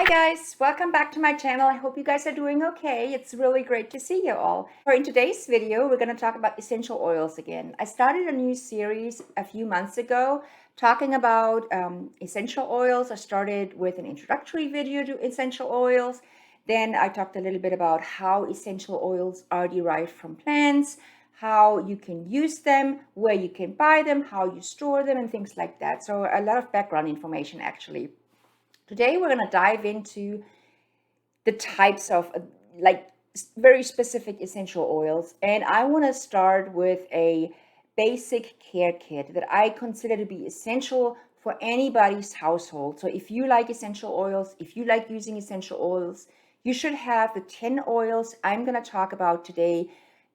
Hi guys, welcome back to my channel. I hope you guys are doing okay. It's really great to see you all. In today's video, we're going to talk about essential oils again. I started a new series a few months ago talking about essential oils. I started with an introductory video to essential oils. Then I talked a little bit about how essential oils are derived from plants, how you can use them, where you can buy them, how you store them, and things like that. So a lot of background information actually. Today, we're going to dive into the types of very specific essential oils. And I want to start with a basic care kit that I consider to be essential for anybody's household. So if you like essential oils, if you like using essential oils, you should have the 10 oils I'm going to talk about today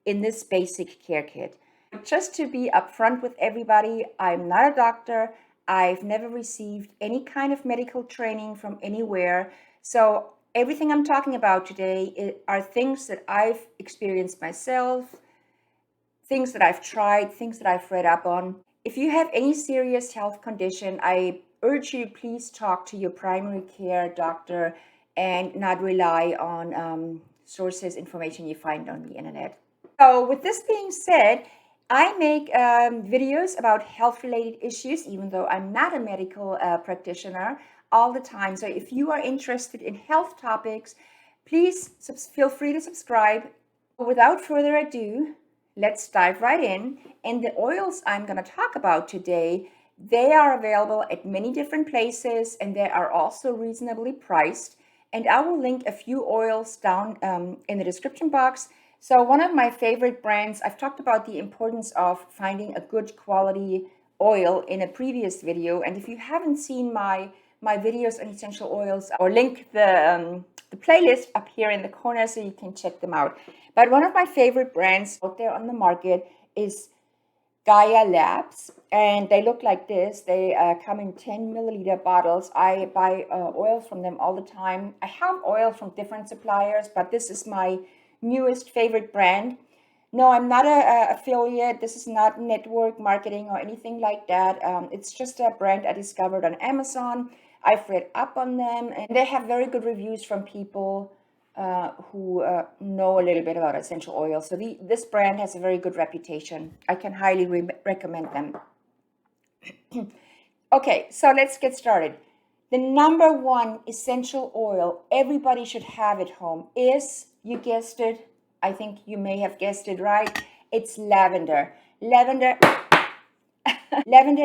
in this basic care kit. Just to be upfront with everybody, I'm not a doctor. I've never received any kind of medical training from anywhere. So everything I'm talking about today are things that I've experienced myself, things that I've tried, things that I've read up on. If you have any serious health condition, I urge you, please talk to your primary care doctor and not rely on sources, information you find on the internet. So with this being said, I make videos about health-related issues, even though I'm not a medical practitioner, all the time. So if you are interested in health topics, please feel free to subscribe. Without further ado, let's dive right in. And the oils I'm going to talk about today, they are available at many different places, and they are also reasonably priced. And I will link a few oils down in the description box. So one of my favorite brands, I've talked about the importance of finding a good quality oil in a previous video. And if you haven't seen my videos on essential oils, I'll link the playlist up here in the corner so you can check them out. But one of my favorite brands out there on the market is Gaia Labs, and they look like this. They come in 10 milliliter bottles. I buy oils from them all the time. I have oil from different suppliers, but this is my newest favorite brand. No, I'm not an affiliate. This is not network marketing or anything like that. It's just a brand I discovered on Amazon. I've read up on them, and they have very good reviews from people who know a little bit about essential oils. So this brand has a very good reputation. I can highly recommend them. Okay, so let's get started. The number one essential oil everybody should have at home is, you guessed it, I think you may have guessed it right, it's lavender. Lavender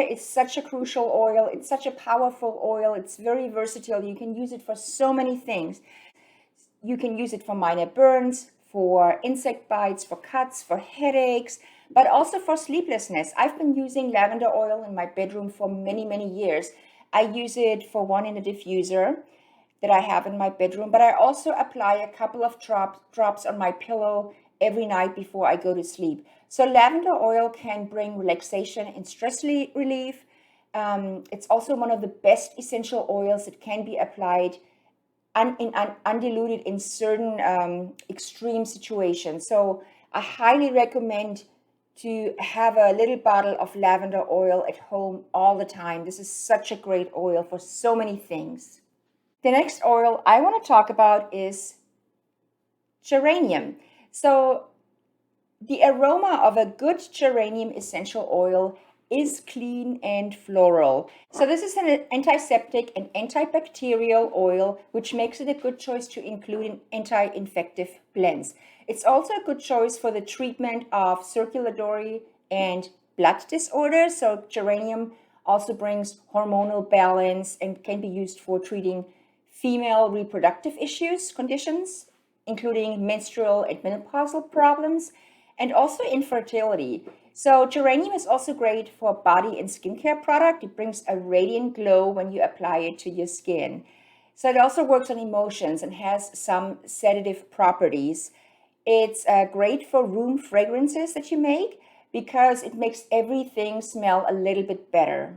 is such a crucial oil. It's such a powerful oil. It's very versatile. You can use it for so many things. You can use it for minor burns, for insect bites, for cuts, for headaches, but also for sleeplessness. I've been using lavender oil in my bedroom for many, many years. I use it for one in a diffuser that I have in my bedroom, but I also apply a couple of drops on my pillow every night before I go to sleep. So lavender oil can bring relaxation and stress relief. It's also one of the best essential oils that can be applied undiluted in certain extreme situations. So I highly recommend to have a little bottle of lavender oil at home all the time. This is such a great oil for so many things. The next oil I want to talk about is geranium. So the aroma of a good geranium essential oil is clean and floral. So this is an antiseptic and antibacterial oil, which makes it a good choice to include in anti-infective blends. It's also a good choice for the treatment of circulatory and blood disorders. So geranium also brings hormonal balance and can be used for treating female reproductive conditions, including menstrual and menopausal problems, and also infertility. So geranium is also great for body and skincare product. It brings a radiant glow when you apply it to your skin. So it also works on emotions and has some sedative properties. It's great for room fragrances that you make because it makes everything smell a little bit better.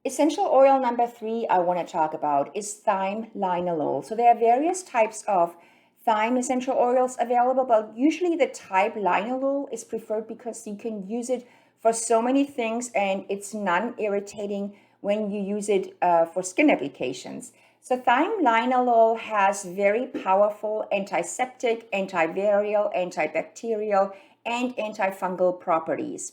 Essential oil number 3 I want to talk about is Thyme Linalo. So there are various types of thyme essential oils available, but usually the type linalool is preferred because you can use it for so many things and it's non-irritating when you use it for skin applications. So Thyme Linalo has very powerful antiseptic, antiviral, antibacterial, and antifungal properties.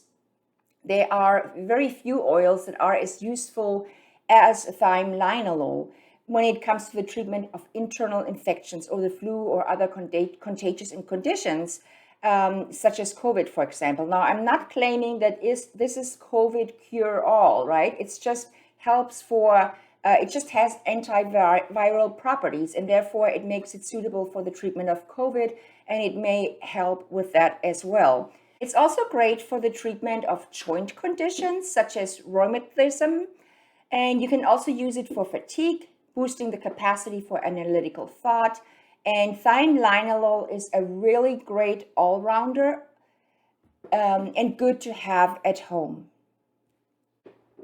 There are very few oils that are as useful as Thyme Linalo when it comes to the treatment of internal infections or the flu or other contagious conditions, such as COVID, for example. Now, I'm not claiming that this is COVID cure-all, right? It's just helps for, it just has antiviral properties, and therefore it makes it suitable for the treatment of COVID, and it may help with that as well. It's also great for the treatment of joint conditions such as rheumatism, and you can also use it for fatigue, boosting the capacity for analytical thought. And Thyme Linalo is a really great all-rounder and good to have at home.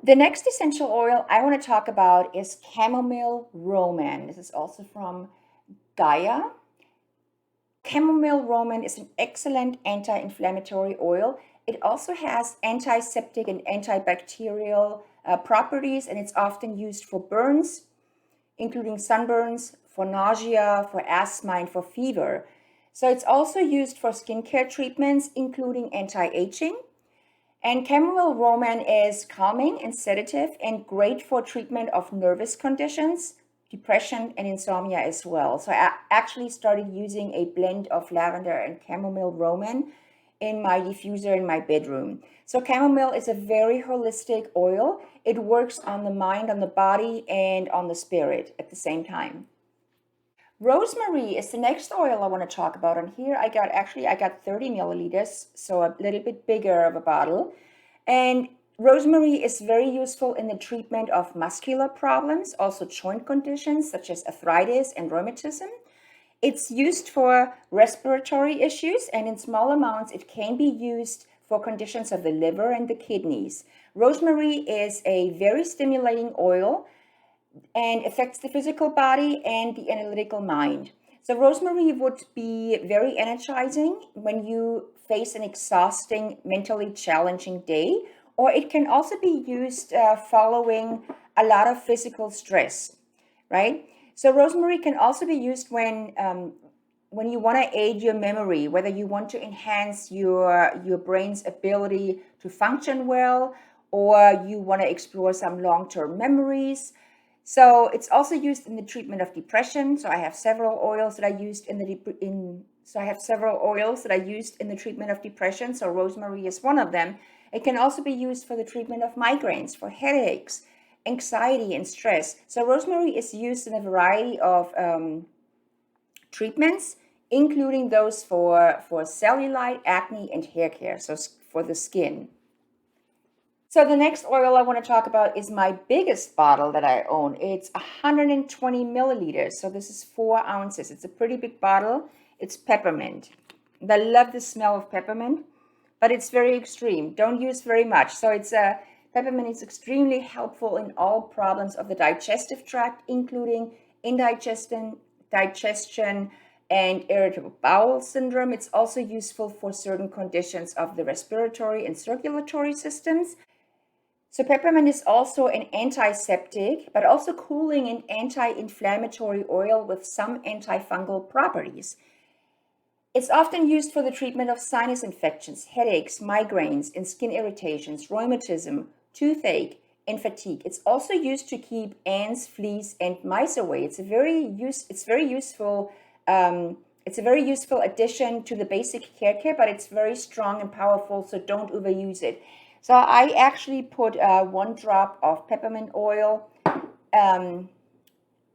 The next essential oil I want to talk about is Chamomile Roman. This is also from Gaia. Chamomile Roman is an excellent anti-inflammatory oil. It also has antiseptic and antibacterial properties, and it's often used for burns, including sunburns, for nausea, for asthma, and for fever. So it's also used for skincare treatments, including anti-aging. And Chamomile Roman is calming and sedative and great for treatment of nervous conditions, depression, and insomnia as well. So I actually started using a blend of lavender and Chamomile Roman in my diffuser in my bedroom. So chamomile is a very holistic oil. It works on the mind, on the body, and on the spirit at the same time. Rosemary is the next oil I want to talk about. And here I got 30 milliliters, so a little bit bigger of a bottle. And rosemary is very useful in the treatment of muscular problems, also joint conditions such as arthritis and rheumatism. It's used for respiratory issues, and in small amounts it can be used for conditions of the liver and the kidneys. Rosemary is a very stimulating oil and affects the physical body and the analytical mind. So rosemary would be very energizing when you face an exhausting, mentally challenging day, or it can also be used following a lot of physical stress, right? So rosemary can also be used when you want to aid your memory, whether you want to enhance your brain's ability to function well, or you want to explore some long-term memories. So it's also used in the treatment of depression. So I have several oils that I used in the treatment of depression. So rosemary is one of them. It can also be used for the treatment of migraines, for headaches, anxiety, and stress. So rosemary is used in a variety of treatments, including those for cellulite, acne, and hair care, so for the skin. So the next oil I want to talk about is my biggest bottle that I own. It's 120 milliliters, so this is 4 ounces. It's a pretty big bottle. It's peppermint. And I love the smell of peppermint, but it's very extreme. Don't use very much. So peppermint is extremely helpful in all problems of the digestive tract, including indigestion, digestion, and irritable bowel syndrome. It's also useful for certain conditions of the respiratory and circulatory systems. So peppermint is also an antiseptic, but also cooling and anti-inflammatory oil with some antifungal properties. It's often used for the treatment of sinus infections, headaches, migraines, and skin irritations, rheumatism, toothache, and fatigue. It's also used to keep ants, fleas, and mice away. It's a very useful addition to the basic hair care, but it's very strong and powerful, so don't overuse it. So I actually put 1 drop of peppermint oil on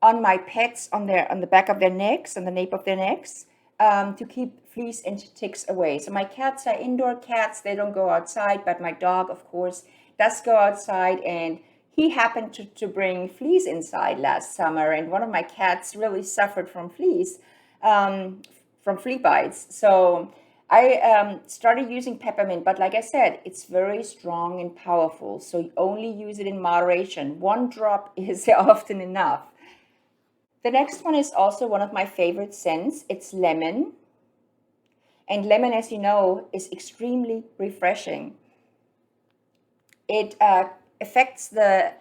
my pets, on the back of their necks, on the nape of their necks, to keep fleas and ticks away. So my cats are indoor cats. They don't go outside, but my dog, of course, does go outside, and he happened to bring fleas inside last summer, and one of my cats really suffered from fleas, from flea bites. So I started using peppermint, but like I said, it's very strong and powerful, so you only use it in moderation. 1 drop is often enough. The next one is also one of my favorite scents. It's lemon. And lemon, as you know, is extremely refreshing. It affects the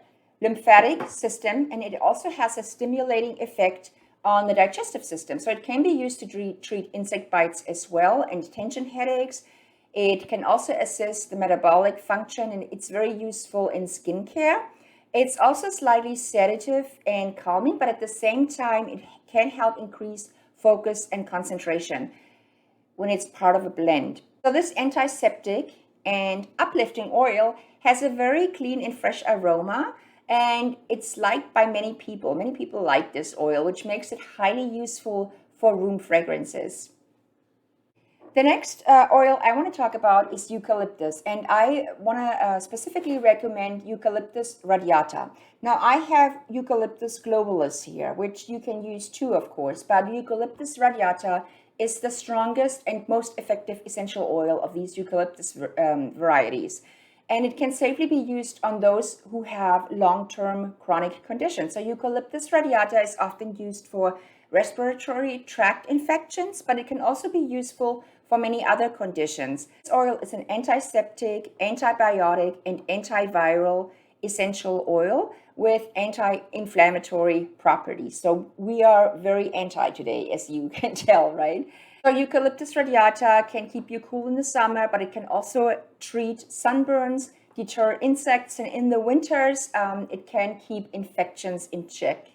lymphatic system, and it also has a stimulating effect on the digestive system. So it can be used to treat insect bites as well and tension headaches. It can also assist the metabolic function, and it's very useful in skincare. It's also slightly sedative and calming, but at the same time, it can help increase focus and concentration when it's part of a blend. So this antiseptic and uplifting oil has a very clean and fresh aroma, and it's liked by many people. Many people like this oil, which makes it highly useful for room fragrances. The next oil I want to talk about is eucalyptus, and I want to specifically recommend Eucalyptus Radiata. Now, I have Eucalyptus globalis here, which you can use too, of course, but Eucalyptus Radiata is the strongest and most effective essential oil of these eucalyptus varieties. And it can safely be used on those who have long-term chronic conditions. So Eucalyptus radiata is often used for respiratory tract infections, but it can also be useful for many other conditions. This oil is an antiseptic, antibiotic, and antiviral essential oil with anti-inflammatory properties. So we are very anti today, as you can tell, right? So Eucalyptus radiata can keep you cool in the summer, but it can also treat sunburns, deter insects, and in the winters, it can keep infections in check.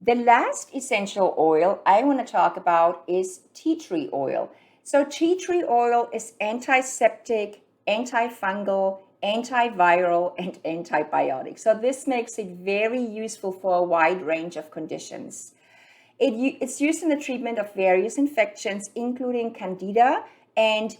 The last essential oil I want to talk about is tea tree oil. So tea tree oil is antiseptic, antifungal, antiviral, and antibiotic. So this makes it very useful for a wide range of conditions. It's used in the treatment of various infections, including candida, and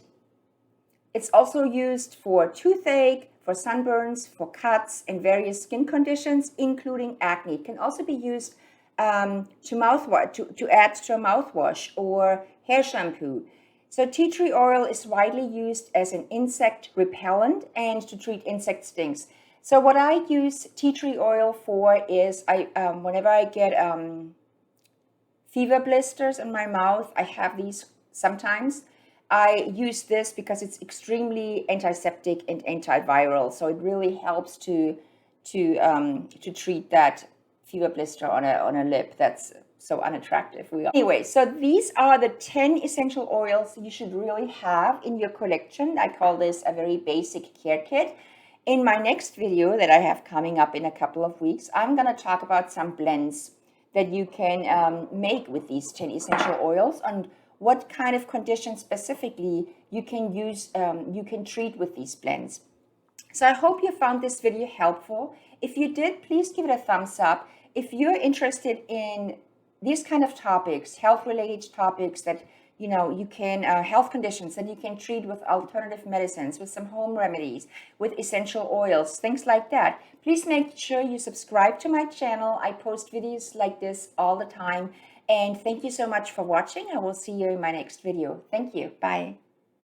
it's also used for toothache, for sunburns, for cuts, and various skin conditions, including acne. It can also be used to add to a mouthwash or hair shampoo. So tea tree oil is widely used as an insect repellent and to treat insect stings. So what I use tea tree oil for is whenever I get fever blisters in my mouth, I have these sometimes. I use this because it's extremely antiseptic and antiviral, so it really helps to treat that fever blister on a lip that's so unattractive. Anyway, so these are the 10 essential oils you should really have in your collection. I call this a very basic care kit. In my next video that I have coming up in a couple of weeks, I'm going to talk about some blends that you can make with these 10 essential oils and what kind of conditions specifically you can use, you can treat with these blends. So I hope you found this video helpful. If you did, please give it a thumbs up. If you're interested in these kind of topics, health-related topics that you can health conditions that you can treat with alternative medicines, with some home remedies, with essential oils, things like that, please make sure you subscribe to my channel. I post videos like this all the time. And thank you so much for watching. I will see you in my next video. Thank you. Bye.